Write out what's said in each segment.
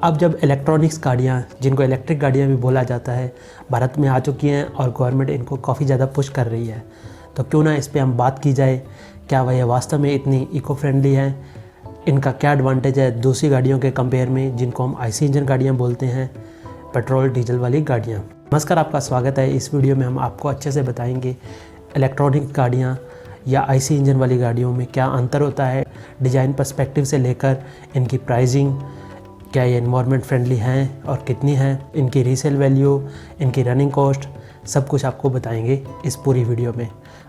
अब जब इलेक्ट्रॉनिक्स गाड़ियाँ, जिनको इलेक्ट्रिक गाड़ियाँ भी बोला जाता है, भारत में आ चुकी हैं और गवर्नमेंट इनको काफ़ी ज़्यादा पुश कर रही है, तो क्यों ना इस पे हम बात की जाए। क्या वह वास्तव में इतनी इको फ्रेंडली हैं, इनका क्या एडवांटेज है दूसरी गाड़ियों के कंपेयर में, जिनको हम आईसी इंजन गाड़ियाँ बोलते हैं, पेट्रोल डीजल वाली गाड़ियाँ। नमस्कार, आपका स्वागत है। इस वीडियो में हम आपको अच्छे से बताएंगे इलेक्ट्रॉनिक गाड़ियाँ या आईसी इंजन वाली गाड़ियों में क्या अंतर होता है, डिज़ाइन पर्सपेक्टिव से लेकर इनकी प्राइसिंग, क्या ये एनवायरनमेंट फ्रेंडली हैं और कितनी हैं, इनकी रीसेल वैल्यू, इनकी रनिंग कॉस्ट, सब कुछ आपको बताएंगे इस पूरी वीडियो में।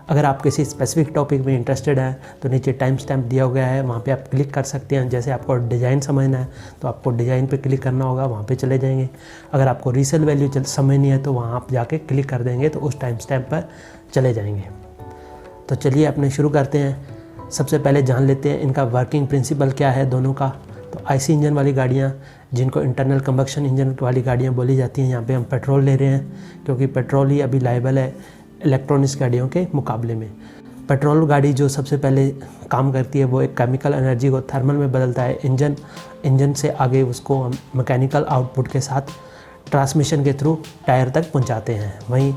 अगर आप किसी स्पेसिफिक टॉपिक में इंटरेस्टेड हैं तो नीचे टाइम स्टैम्प दिया गया है, वहाँ पे आप क्लिक कर सकते हैं। जैसे आपको डिज़ाइन समझना है तो आपको डिज़ाइन पे क्लिक करना होगा, वहाँ पे चले जाएंगे। अगर आपको रीसेल वैल्यू समझनी है तो वहाँ आप जाके क्लिक कर देंगे तो उस टाइम स्टैम्प पर चले जाएंगे। तो चलिए अपने शुरू करते हैं। सबसे पहले जान लेते हैं इनका वर्किंग प्रिंसिपल क्या है दोनों का। तो आईसी इंजन वाली गाड़ियाँ, जिनको इंटरनल कंबक्शन इंजन वाली गाड़ियाँ बोली जाती हैं, यहाँ पे हम पेट्रोल ले रहे हैं क्योंकि पेट्रोल ही अभी लायबल है इलेक्ट्रॉनिक्स गाड़ियों के मुकाबले में। पेट्रोल गाड़ी जो सबसे पहले काम करती है वो एक केमिकल एनर्जी को थर्मल में बदलता है इंजन से आगे उसको हम मैकेनिकल आउटपुट के साथ ट्रांसमिशन के थ्रू टायर तक पहुँचाते हैं। वहीं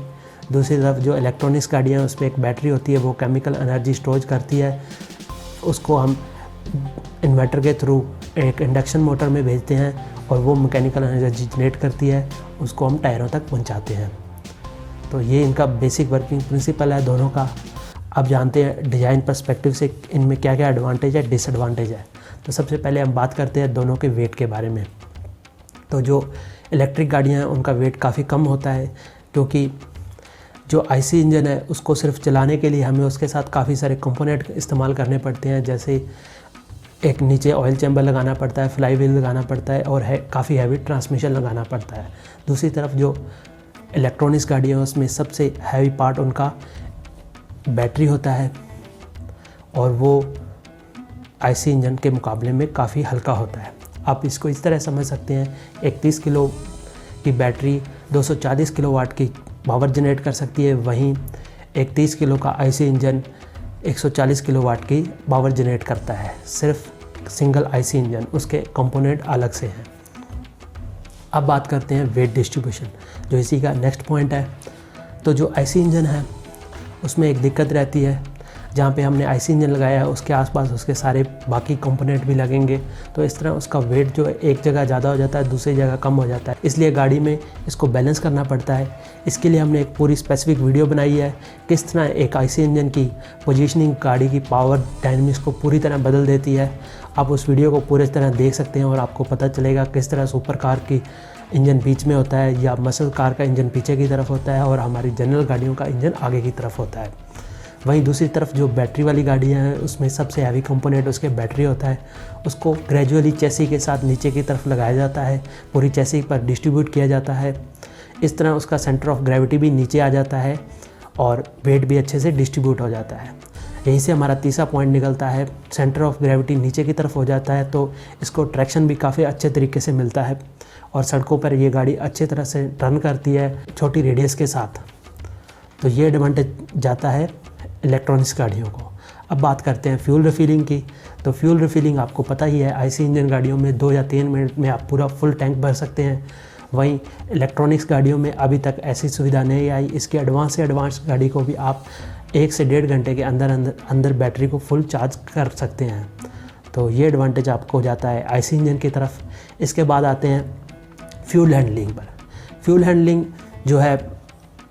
दूसरी तरफ जो इलेक्ट्रॉनिक्स गाड़ियाँ हैं उसमें एक बैटरी होती है, वो केमिकल एनर्जी स्टोर करती है, उसको हम इन्वर्टर के थ्रू एक इंडक्शन मोटर में भेजते हैं और वो मैकेनिकल एनर्जी जनरेट करती है, उसको हम टायरों तक पहुंचाते हैं। तो ये इनका बेसिक वर्किंग प्रिंसिपल है दोनों का। अब जानते हैं डिज़ाइन पर्सपेक्टिव से इनमें क्या क्या एडवांटेज है, डिसएडवांटेज है। तो सबसे पहले हम बात करते हैं दोनों के वेट के बारे में। तो जो इलेक्ट्रिक गाड़ियाँ हैं उनका वेट काफ़ी कम होता है, क्योंकि जो आईसी इंजन है उसको सिर्फ चलाने के लिए हमें उसके साथ काफ़ी सारे कंपोनेंट इस्तेमाल करने पड़ते हैं। जैसे एक नीचे ऑयल चैम्बर लगाना पड़ता है, फ्लाई व्हील लगाना पड़ता है और काफ़ी हैवी ट्रांसमिशन लगाना पड़ता है। दूसरी तरफ जो इलेक्ट्रॉनिक्स गाड़ियाँ हैं उसमें सबसे हैवी पार्ट उनका बैटरी होता है और वो आईसी इंजन के मुकाबले में काफ़ी हल्का होता है। आप इसको इस तरह समझ सकते हैं, एक 30 किलो की बैटरी 240 किलोवाट की पावर जनरेट कर सकती है, वहीं एक 30 किलो का आईसी इंजन 140 किलोवाट की पावर जनरेट करता है। सिर्फ सिंगल आईसी इंजन, उसके कंपोनेंट अलग से हैं। अब बात करते हैं वेट डिस्ट्रीब्यूशन, जो इसी का नेक्स्ट पॉइंट है। तो जो आईसी इंजन है उसमें एक दिक्कत रहती है, जहाँ पे हमने आईसी इंजन लगाया है उसके आसपास उसके सारे बाकी कंपोनेंट भी लगेंगे, तो इस तरह उसका वेट जो है एक जगह ज़्यादा हो जाता है, दूसरी जगह कम हो जाता है। इसलिए गाड़ी में इसको बैलेंस करना पड़ता है। इसके लिए हमने एक पूरी स्पेसिफिक वीडियो बनाई है, किस तरह एक आईसी इंजन की पोजीशनिंग गाड़ी की पावर डायनामिक्स को पूरी तरह बदल देती है। आप उस वीडियो को पूरी तरह देख सकते हैं और आपको पता चलेगा किस तरह सुपर कार की इंजन बीच में होता है या मसल कार का इंजन पीछे की तरफ होता है और हमारी जनरल गाड़ियों का इंजन आगे की तरफ होता है। वहीं दूसरी तरफ जो बैटरी वाली गाड़ियाँ हैं उसमें सबसे हैवी कंपोनेंट उसके बैटरी होता है, उसको ग्रेजुअली चेसी के साथ नीचे की तरफ लगाया जाता है, पूरी चेसी पर डिस्ट्रीब्यूट किया जाता है। इस तरह उसका सेंटर ऑफ ग्रेविटी भी नीचे आ जाता है और वेट भी अच्छे से डिस्ट्रीब्यूट हो जाता है। यहीं से हमारा तीसरा पॉइंट निकलता है, सेंटर ऑफ ग्रेविटी नीचे की तरफ हो जाता है तो इसको ट्रैक्शन भी काफ़ी अच्छे तरीके से मिलता है और सड़कों पर ये गाड़ी अच्छे तरह से टर्न करती है छोटी रेडियस के साथ। तो ये एडवांटेज जाता है इलेक्ट्रॉनिक्स गाड़ियों को। अब बात करते हैं फ्यूल रिफिलिंग की। तो फ्यूल रिफिलिंग आपको पता ही है, आईसी इंजन गाड़ियों में 2 या 3 मिनट में आप पूरा फुल टैंक भर सकते हैं। वहीं इलेक्ट्रॉनिक्स गाड़ियों में अभी तक ऐसी सुविधा नहीं आई। इसकी एडवांस से एडवांस गाड़ी को भी आप 1 से 1.5 घंटे के अंदर बैटरी को फुल चार्ज कर सकते हैं। तो ये एडवांटेज आपको हो जाता है आईसी इंजन की तरफ। इसके बाद आते हैं फ्यूल हैंडलिंग पर। फ्यूल हैंडलिंग जो है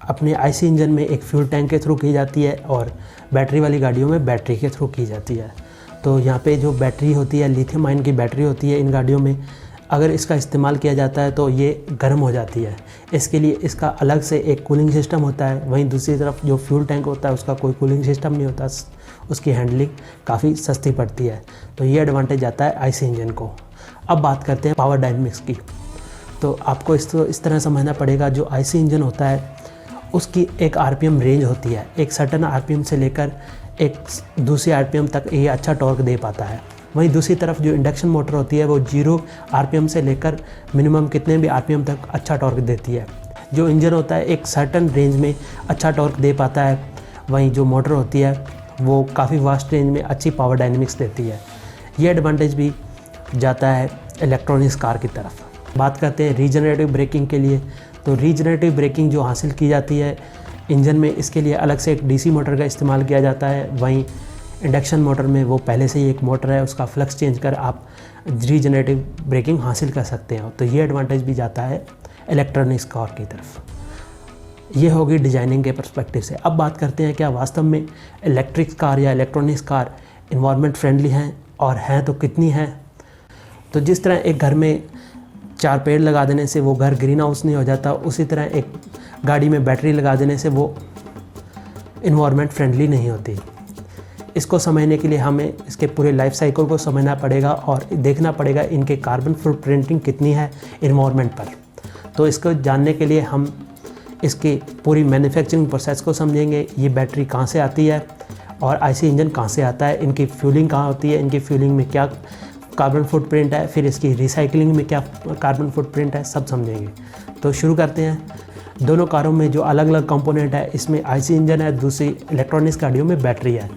अपने आईसी इंजन में एक फ्यूल टैंक के थ्रू की जाती है और बैटरी वाली गाड़ियों में बैटरी के थ्रू की जाती है। तो यहाँ पे जो बैटरी होती है, लिथियम आयन की बैटरी होती है इन गाड़ियों में, अगर इसका इस्तेमाल किया जाता है तो ये गर्म हो जाती है। इसके लिए इसका अलग से एक कूलिंग सिस्टम होता है। वहीं दूसरी तरफ जो फ्यूल टैंक होता है उसका कोई कूलिंग सिस्टम नहीं होता, उसकी हैंडलिंग काफ़ी सस्ती पड़ती है। तो ये एडवांटेज आता है आईसी इंजन को। अब बात करते हैं पावर डायनामिक्स की। तो आपको इस तरह समझना पड़ेगा, जो आईसी इंजन होता है उसकी एक आरपीएम रेंज होती है, एक सर्टन आरपीएम से लेकर एक दूसरी आरपीएम तक ये अच्छा टॉर्क दे पाता है। वहीं दूसरी तरफ जो इंडक्शन मोटर होती है वो 0 आरपीएम से लेकर मिनिमम कितने भी आरपीएम तक अच्छा टॉर्क देती है। जो इंजन होता है एक सर्टन रेंज में अच्छा टॉर्क दे पाता है, वहीं जो मोटर होती है वो काफ़ी वास्ट रेंज में अच्छी पावर डायनामिक्स देती है। ये एडवांटेज भी जाता है इलेक्ट्रॉनिक्स कार की तरफ। बात करते हैं रीजनरेटिव ब्रेकिंग के लिए, तो रीजनरेटिव ब्रेकिंग जो हासिल की जाती है इंजन में, इसके लिए अलग से एक डीसी मोटर का इस्तेमाल किया जाता है। वहीं इंडक्शन मोटर में वो पहले से ही एक मोटर है, उसका फ्लक्स चेंज कर आप रीजनरेटिव ब्रेकिंग हासिल कर सकते हैं। तो ये एडवांटेज भी जाता है इलेक्ट्रॉनिक्स कार की तरफ। ये होगी डिज़ाइनिंग के पर्सपेक्टिव से। अब बात करते हैं क्या वास्तव में इलेक्ट्रिक कार या इलेक्ट्रॉनिक्स कार इन्वायरमेंट फ्रेंडली हैं, और हैं तो कितनी हैं। तो जिस तरह एक घर में 4 पेड़ लगा देने से वो घर ग्रीन हाउस नहीं हो जाता, उसी तरह एक गाड़ी में बैटरी लगा देने से वो इन्वायरमेंट फ्रेंडली नहीं होती। इसको समझने के लिए हमें इसके पूरे लाइफ साइकिल को समझना पड़ेगा और देखना पड़ेगा इनके कार्बन फुटप्रिंटिंग कितनी है इन्वायरमेंट पर। तो इसको जानने के लिए हम इसकी पूरी मैन्युफैक्चरिंग प्रोसेस को समझेंगे। ये बैटरी कहाँ से आती है और आईसी इंजन कहाँ से आता है, इनकी फ्यूलिंग कहाँ होती है, इनकी फ्यूलिंग में क्या कार्बन फुटप्रिंट है, फिर इसकी रिसाइकलिंग में क्या कार्बन फुटप्रिंट है, सब समझेंगे। तो शुरू करते हैं। दोनों कारों में जो अलग अलग कंपोनेंट है, इसमें आईसी इंजन है, दूसरी इलेक्ट्रॉनिक्स गाड़ियों में बैटरी है।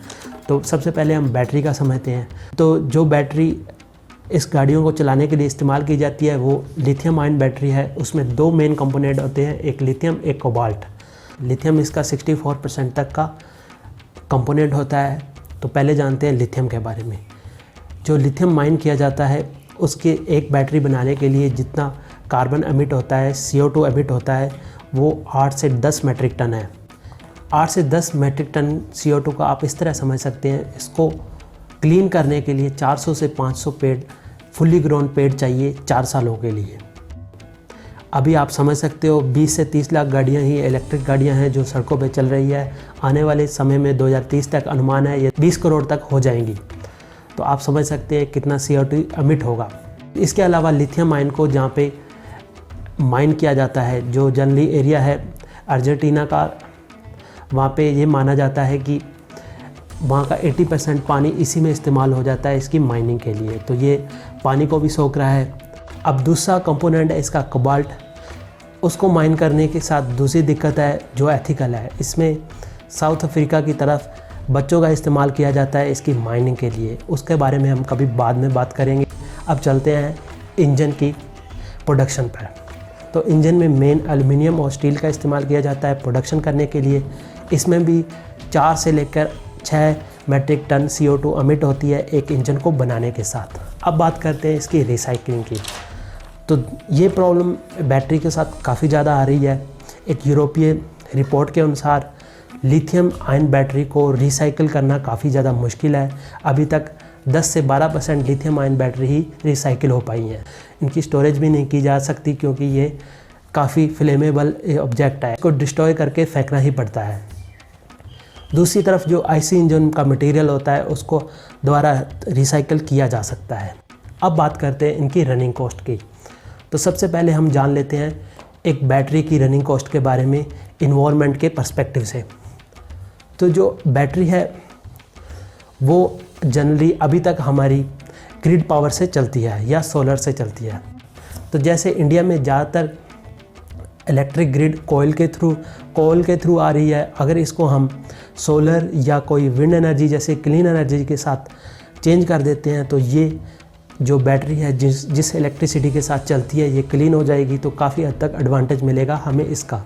तो सबसे पहले हम बैटरी का समझते हैं। तो जो बैटरी इस गाड़ियों को चलाने के लिए इस्तेमाल की जाती है वो लिथियम आयन बैटरी है। उसमें 2 मेन कंपोनेंट होते हैं, एक लिथियम एक कोबाल्ट। लिथियम इसका 64% तक का कंपोनेंट होता है। तो पहले जानते हैं लिथियम के बारे में। जो लिथियम माइन किया जाता है उसके एक बैटरी बनाने के लिए जितना कार्बन एमिट होता है, CO2 एमिट होता है, वो 8 से 10 मेट्रिक टन है। 8 से 10 मेट्रिक टन CO2 का आप इस तरह समझ सकते हैं, इसको क्लीन करने के लिए 400 से 500 पेड़, फुली ग्रोन पेड़ चाहिए 4 सालों के लिए। अभी आप समझ सकते हो 20 से 30 लाख गाड़ियाँ ही इलेक्ट्रिक गाड़ियाँ हैं जो सड़कों पे चल रही है। आने वाले समय में 2030 तक अनुमान है ये 20 करोड़ तक हो जाएंगी। तो आप समझ सकते हैं कितना CO2 एमिट होगा। इसके अलावा लिथियम आयन को जहाँ पे माइन किया जाता है, जो जनरली एरिया है अर्जेंटीना का, वहाँ पे ये माना जाता है कि वहाँ का 80% पानी इसी में इस्तेमाल हो जाता है इसकी माइनिंग के लिए। तो ये पानी को भी सोख रहा है। अब दूसरा कंपोनेंट है इसका कोबाल्ट। उसको माइन करने के साथ दूसरी दिक्कत है जो एथिकल है। इसमें साउथ अफ्रीका की तरफ बच्चों का इस्तेमाल किया जाता है इसकी माइनिंग के लिए। उसके बारे में हम कभी बाद में बात करेंगे। अब चलते हैं इंजन की प्रोडक्शन पर। तो इंजन में मेन एल्युमिनियम और स्टील का इस्तेमाल किया जाता है प्रोडक्शन करने के लिए। इसमें भी 4 से लेकर 6 मेट्रिक टन CO2 एमिट होती है एक इंजन को बनाने के साथ। अब बात करते हैं इसकी रिसाइकलिंग की। तो ये प्रॉब्लम बैटरी के साथ काफ़ी ज़्यादा आ रही है। एक यूरोपीय रिपोर्ट के अनुसार लिथियम आयन बैटरी को रिसाइकिल करना काफ़ी ज़्यादा मुश्किल है। अभी तक 10 से 12% लिथियम आयन बैटरी ही रिसाइकिल हो पाई हैं। इनकी स्टोरेज भी नहीं की जा सकती क्योंकि ये काफ़ी फ्लेमेबल ऑब्जेक्ट है, इसको डिस्ट्रॉय करके फेंकना ही पड़ता है। दूसरी तरफ जो आईसी इंजन का मटेरियल होता है उसको दोबारा रिसाइकिल किया जा सकता है। अब बात करते हैं इनकी रनिंग कॉस्ट की। तो सबसे पहले हम जान लेते हैं एक बैटरी की रनिंग कॉस्ट के बारे में इन्वायरमेंट के पर्सपेक्टिव से। तो जो बैटरी है वो जनरली अभी तक हमारी ग्रिड पावर से चलती है या सोलर से चलती है। तो जैसे इंडिया में ज़्यादातर इलेक्ट्रिक ग्रिड कोयल के थ्रू आ रही है, अगर इसको हम सोलर या कोई विंड एनर्जी जैसे क्लीन एनर्जी के साथ चेंज कर देते हैं तो ये जो बैटरी है जिस इलेक्ट्रिसिटी के साथ चलती है ये क्लीन हो जाएगी। तो काफ़ी हद तक एडवांटेज मिलेगा हमें इसका।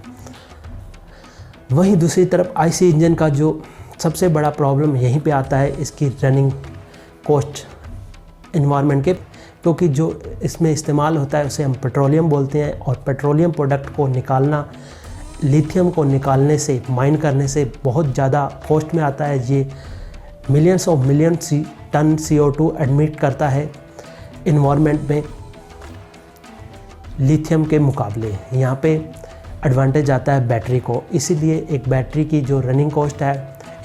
वहीं दूसरी तरफ आईसी इंजन का जो सबसे बड़ा प्रॉब्लम यहीं पे आता है इसकी रनिंग कॉस्ट इन्वायरमेंट के, क्योंकि जो इसमें इस्तेमाल होता है उसे हम पेट्रोलियम बोलते हैं और पेट्रोलियम प्रोडक्ट को निकालना, लिथियम को निकालने से, माइन करने से बहुत ज़्यादा कॉस्ट में आता है। ये मिलियंस टन CO2 एडमिट करता है इन्वायरमेंट में लिथियम के मुकाबले। यहाँ पे एडवांटेज आता है बैटरी को, इसीलिए एक बैटरी की जो रनिंग कॉस्ट है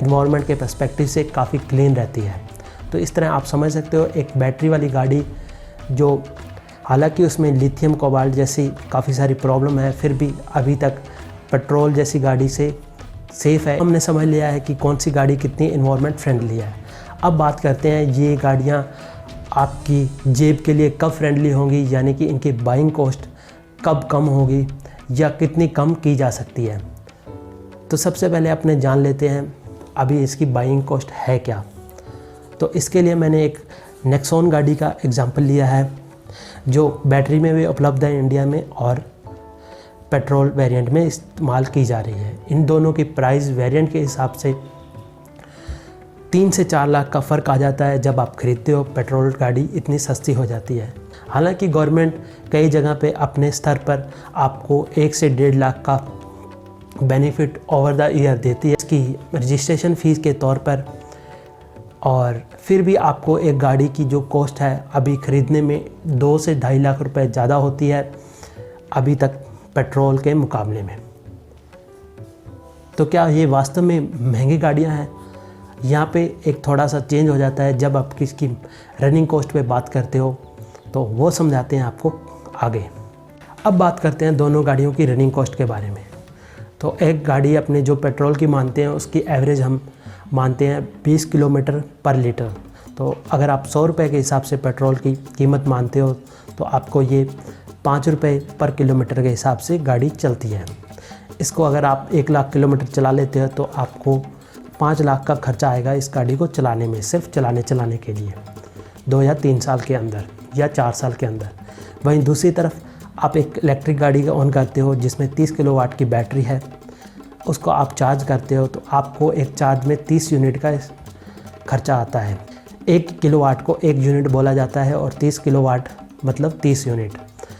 इन्वायरमेंट के पर्सपेक्टिव से काफ़ी क्लीन रहती है। तो इस तरह आप समझ सकते हो एक बैटरी वाली गाड़ी जो हालांकि उसमें लिथियम कोबाल्ट जैसी काफ़ी सारी प्रॉब्लम है, फिर भी अभी तक पेट्रोल जैसी गाड़ी से सेफ़ है। हमने समझ लिया है कि कौन सी गाड़ी कितनी इन्वायरमेंट फ्रेंडली है। अब बात करते हैं ये गाड़ियाँ आपकी जेब के लिए कब फ्रेंडली होंगी, यानी कि इनकी बाइंग कॉस्ट कब कम होगी या कितनी कम की जा सकती है। तो सबसे पहले अपने जान लेते हैं अभी इसकी बाइंग कॉस्ट है क्या। तो इसके लिए मैंने एक नेक्सॉन गाड़ी का एग्जांपल लिया है। जो बैटरी में भी उपलब्ध है इंडिया में और पेट्रोल वेरिएंट में इस्तेमाल की जा रही है। इन दोनों की प्राइस वेरिएंट के हिसाब से 3 से 4 लाख का फ़र्क आ जाता है। जब आप खरीदते हो पेट्रोल गाड़ी इतनी सस्ती हो जाती है। हालांकि गवर्नमेंट कई जगह पे अपने स्तर पर आपको 1 से 1.5 लाख का बेनिफिट ओवर द ईयर देती है इसकी रजिस्ट्रेशन फ़ीस के तौर पर। और फिर भी आपको एक गाड़ी की जो कॉस्ट है अभी ख़रीदने में 2 से 2.5 लाख रुपए ज़्यादा होती है अभी तक पेट्रोल के मुकाबले में। तो क्या ये वास्तव में महंगी गाड़ियाँ हैं? यहाँ पे एक थोड़ा सा चेंज हो जाता है जब आप किसकी रनिंग कॉस्ट पे बात करते हो, तो वो समझाते हैं आपको आगे। अब बात करते हैं दोनों गाड़ियों की रनिंग कॉस्ट के बारे में। तो एक गाड़ी अपने जो पेट्रोल की मानते हैं उसकी एवरेज हम मानते हैं 20 किलोमीटर पर लीटर। तो अगर आप 100 रुपये के हिसाब से पेट्रोल की कीमत मानते हो तो आपको ये 5 रुपये पर किलोमीटर के हिसाब से गाड़ी चलती है। इसको अगर आप 1 लाख किलोमीटर चला लेते हो तो आपको 5 लाख का खर्चा आएगा इस गाड़ी को चलाने में, सिर्फ चलाने के लिए 2 या 3 साल के अंदर या 4 साल के अंदर। वहीं दूसरी तरफ आप एक इलेक्ट्रिक गाड़ी ऑन करते हो जिसमें 30 किलोवाट की बैटरी है, उसको आप चार्ज करते हो तो आपको एक चार्ज में 30 यूनिट का खर्चा आता है। 1 किलोवाट को 1 यूनिट बोला जाता है और 30 किलोवाट मतलब 30 यूनिट।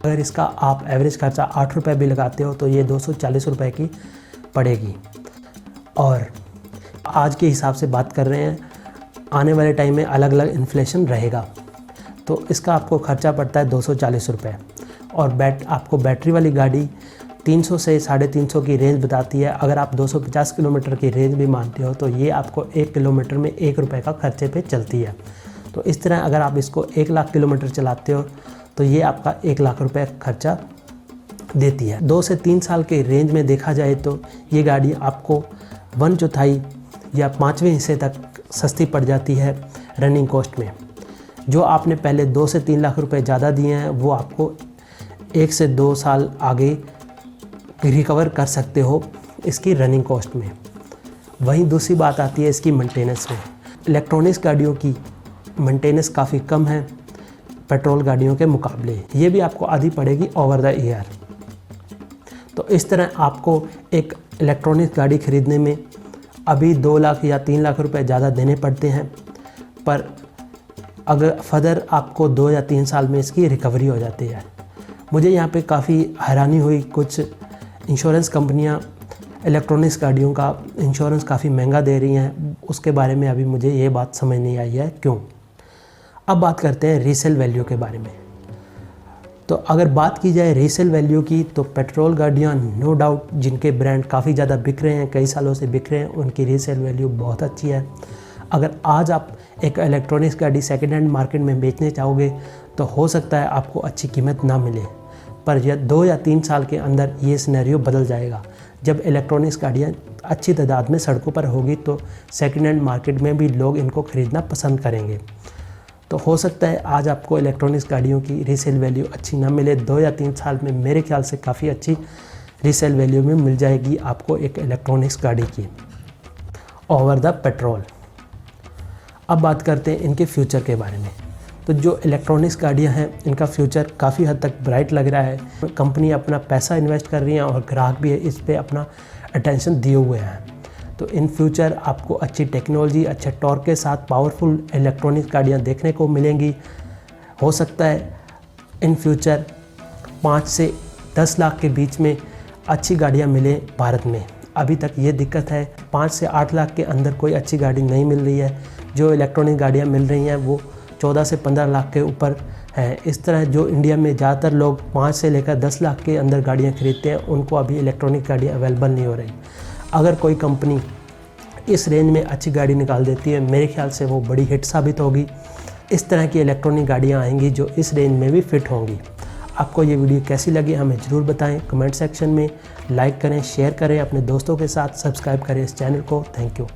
अगर इसका आप एवरेज खर्चा 8 रुपये भी लगाते हो तो ये 240 रुपये की पड़ेगी। और आज के हिसाब से बात कर रहे हैं, आने वाले टाइम में अलग अलग इन्फ्लेशन रहेगा तो इसका आपको खर्चा पड़ता है 240 रुपये। और आपको बैटरी वाली गाड़ी 300 से 350 की रेंज बताती है। अगर आप 250 किलोमीटर की रेंज भी मानते हो तो ये आपको 1 किलोमीटर में 1 रुपये का खर्चे पे चलती है। तो इस तरह अगर आप इसको 1 लाख किलोमीटर चलाते हो तो ये आपका 1 लाख रुपये खर्चा देती है। 2 से 3 साल के रेंज में देखा जाए तो ये गाड़ी आपको 1/4 या 5वें हिस्से तक सस्ती पड़ जाती है रनिंग कॉस्ट में। जो आपने पहले 2 से 3 लाख रुपए ज़्यादा दिए हैं वो आपको 1 से 2 साल आगे रिकवर कर सकते हो इसकी रनिंग कॉस्ट में। वहीं दूसरी बात आती है इसकी मेंटेनेंस में। इलेक्ट्रॉनिक्स गाड़ियों की मेंटेनेंस काफ़ी कम है पेट्रोल गाड़ियों के मुकाबले। ये भी आपको आधी पड़ेगी ओवर द ईयर। तो इस तरह आपको एक इलेक्ट्रॉनिक गाड़ी ख़रीदने में अभी 2 लाख या 3 लाख रुपए ज़्यादा देने पड़ते हैं, पर अगर फर्दर आपको 2 या 3 साल में इसकी रिकवरी हो जाती है। मुझे यहाँ पे काफ़ी हैरानी हुई, कुछ इंश्योरेंस कंपनियाँ इलेक्ट्रॉनिक्स गाड़ियों का इंश्योरेंस काफ़ी महंगा दे रही हैं। उसके बारे में अभी मुझे ये बात समझ नहीं आई है क्यों। अब बात करते हैं रीसेल वैल्यू के बारे में। तो अगर बात की जाए रीसेल वैल्यू की तो पेट्रोल गाड़ियाँ नो डाउट जिनके ब्रांड काफ़ी ज़्यादा बिक रहे हैं, कई सालों से बिक रहे हैं, उनकी रीसेल वैल्यू बहुत अच्छी है। अगर आज आप एक इलेक्ट्रॉनिक्स गाड़ी सेकेंड हैंड मार्केट में बेचने चाहोगे तो हो सकता है आपको अच्छी कीमत ना मिले, पर यह 2 या 3 साल के अंदर ये सिनेरियो बदल जाएगा। जब इलेक्ट्रॉनिक्स गाड़ियाँ अच्छी तादाद में सड़कों पर होगी तो सेकेंड हैंड मार्केट में भी लोग इनको ख़रीदना पसंद करेंगे। तो हो सकता है आज आपको इलेक्ट्रॉनिक्स गाड़ियों की रीसेल वैल्यू अच्छी ना मिले, 2 या 3 साल में मेरे ख्याल से काफ़ी अच्छी रीसेल वैल्यू में मिल जाएगी आपको एक इलेक्ट्रॉनिक्स गाड़ी की ओवर द पेट्रोल। अब बात करते हैं इनके फ्यूचर के बारे में। तो जो इलेक्ट्रॉनिक्स गाड़ियां हैं इनका फ्यूचर काफ़ी हद तक ब्राइट लग रहा है। कंपनी अपना पैसा इन्वेस्ट कर रही है और ग्राहक भी इस पे अपना अटेंशन दिए हुए हैं। तो इन फ्यूचर आपको अच्छी टेक्नोलॉजी, अच्छे टॉर्क के साथ पावरफुल इलेक्ट्रॉनिक्स गाड़ियां देखने को मिलेंगी। हो सकता है इन फ्यूचर 5 से 10 लाख के बीच में अच्छी गाड़ियां मिले भारत में। अभी तक ये दिक्कत है, 5 से 8 लाख के अंदर कोई अच्छी गाड़ी नहीं मिल रही है। जो इलेक्ट्रॉनिक गाड़ियाँ मिल रही हैं वो 14 से 15 लाख के ऊपर है। इस तरह जो इंडिया में ज़्यादातर लोग 5 से लेकर 10 लाख के अंदर गाड़ियाँ खरीदते हैं उनको अभी इलेक्ट्रॉनिक गाड़ियाँ अवेलेबल नहीं हो रही। अगर कोई कंपनी इस रेंज में अच्छी गाड़ी निकाल देती है मेरे ख्याल से वो बड़ी हिट साबित होगी। इस तरह की इलेक्ट्रॉनिक गाड़ियाँ आएंगी जो इस रेंज में भी फिट होंगी। आपको ये वीडियो कैसी लगी हमें ज़रूर बताएं कमेंट सेक्शन में। लाइक करें, शेयर करें अपने दोस्तों के साथ, सब्सक्राइब करें इस चैनल को। Thank you.